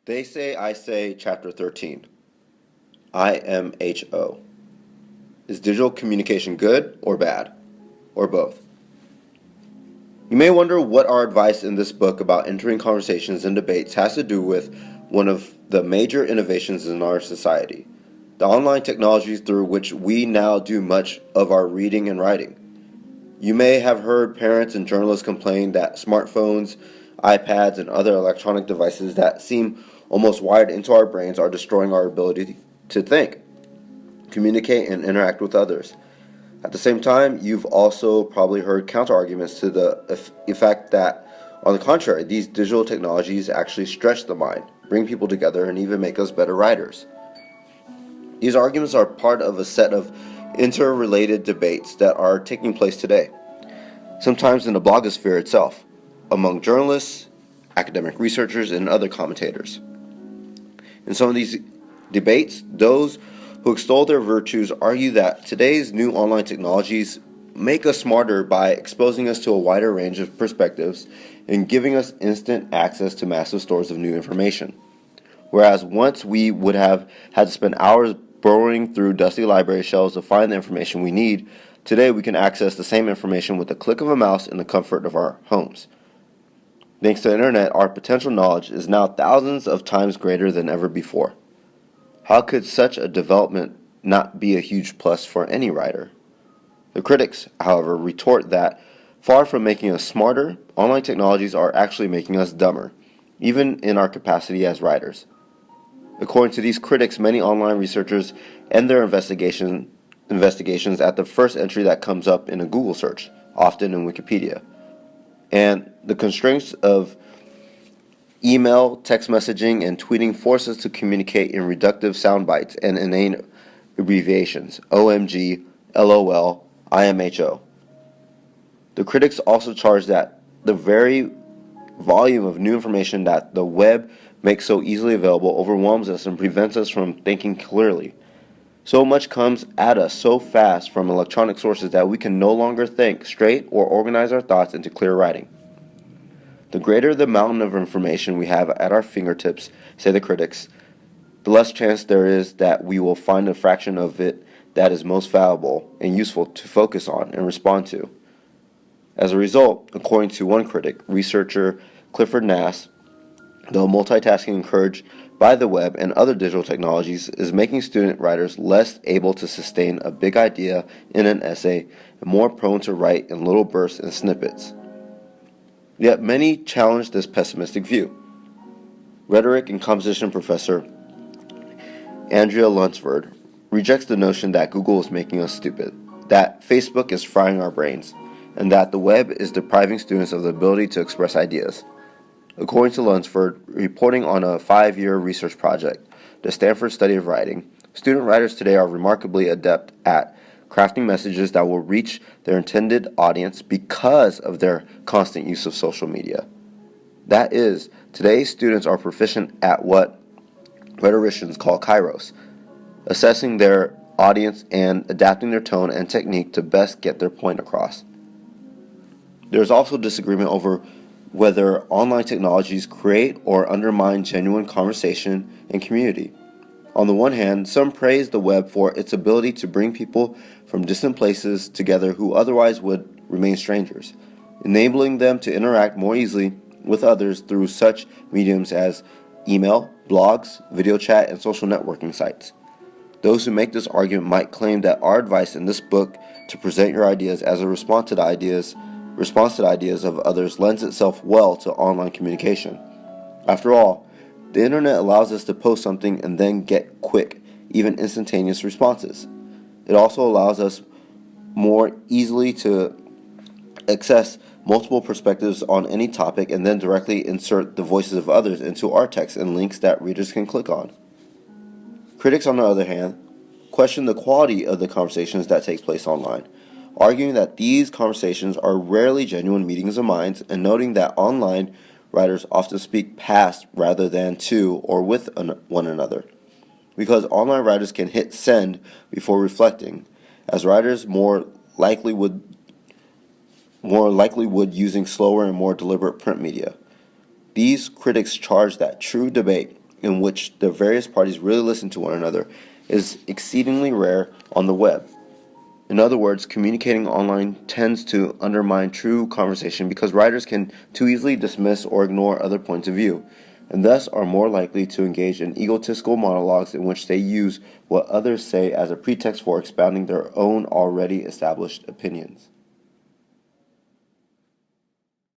They Say, I Say, Chapter 13, IMHO. Is digital communication good or bad? Or both? You may wonder what our advice in this book about entering conversations and debates has to do with one of the major innovations in our society, the online technologies through which we now do much of our reading and writing. You may have heard parents and journalists complain that smartphones, iPads, and other electronic devices that seem almost wired into our brains are destroying our ability to think, communicate, and interact with others. At the same time, you've also probably heard counterarguments to the effect that, on the contrary, these digital technologies actually stretch the mind, bring people together, and even make us better writers. These arguments are part of a set of interrelated debates that are taking place today, sometimes in the blogosphere itself, among journalists, academic researchers, and other commentators. In some of these debates, those who extol their virtues argue that today's new online technologies make us smarter by exposing us to a wider range of perspectives and giving us instant access to massive stores of new information. Whereas once we would have had to spend hours burrowing through dusty library shelves to find the information we need, today we can access the same information with the click of a mouse in the comfort of our homes. Thanks to the internet, our potential knowledge is now thousands of times greater than ever before. How could such a development not be a huge plus for any writer? The critics, however, retort that far from making us smarter, online technologies are actually making us dumber, even in our capacity as writers. According to these critics, many online researchers end their investigations at the first entry that comes up in a Google search, often in Wikipedia. And the constraints of email, text messaging, and tweeting force us to communicate in reductive sound bites and inane abbreviations, OMG, LOL, IMHO. The critics also charge that the very volume of new information that the web makes so easily available overwhelms us and prevents us from thinking clearly. So much comes at us so fast from electronic sources that we can no longer think straight or organize our thoughts into clear writing. The greater the mountain of information we have at our fingertips, say the critics, the less chance there is that we will find a fraction of it that is most valuable and useful to focus on and respond to. As a result, according to one critic, researcher Clifford Nass, the multitasking encouraged by the web and other digital technologies is making student writers less able to sustain a big idea in an essay and more prone to write in little bursts and snippets. Yet many challenge this pessimistic view. Rhetoric and composition professor Andrea Lunsford rejects the notion that Google is making us stupid, that Facebook is frying our brains, and that the web is depriving students of the ability to express ideas. According to Lunsford, reporting on a 5-year research project, the Stanford Study of Writing, student writers today are remarkably adept at crafting messages that will reach their intended audience because of their constant use of social media. That is, today's students are proficient at what rhetoricians call kairos, assessing their audience and adapting their tone and technique to best get their point across. There is also disagreement over whether online technologies create or undermine genuine conversation and community. On the one hand, some praise the web for its ability to bring people from distant places together who otherwise would remain strangers, enabling them to interact more easily with others through such mediums as email, blogs, video chat, and social networking sites. Those who make this argument might claim that our advice in this book to present your ideas as a response to the ideas of others lends itself well to online communication. After all, the internet allows us to post something and then get quick, even instantaneous responses. It also allows us more easily to access multiple perspectives on any topic and then directly insert the voices of others into our text and links that readers can click on. Critics, on the other hand, question the quality of the conversations that take place online, arguing that these conversations are rarely genuine meetings of minds and noting that online writers often speak past rather than to or with one another, because online writers can hit send before reflecting, as writers more likely would using slower and more deliberate print media. These critics charge that true debate in which the various parties really listen to one another is exceedingly rare on the web. In other words, communicating online tends to undermine true conversation because writers can too easily dismiss or ignore other points of view, and thus are more likely to engage in egotistical monologues in which they use what others say as a pretext for expounding their own already established opinions.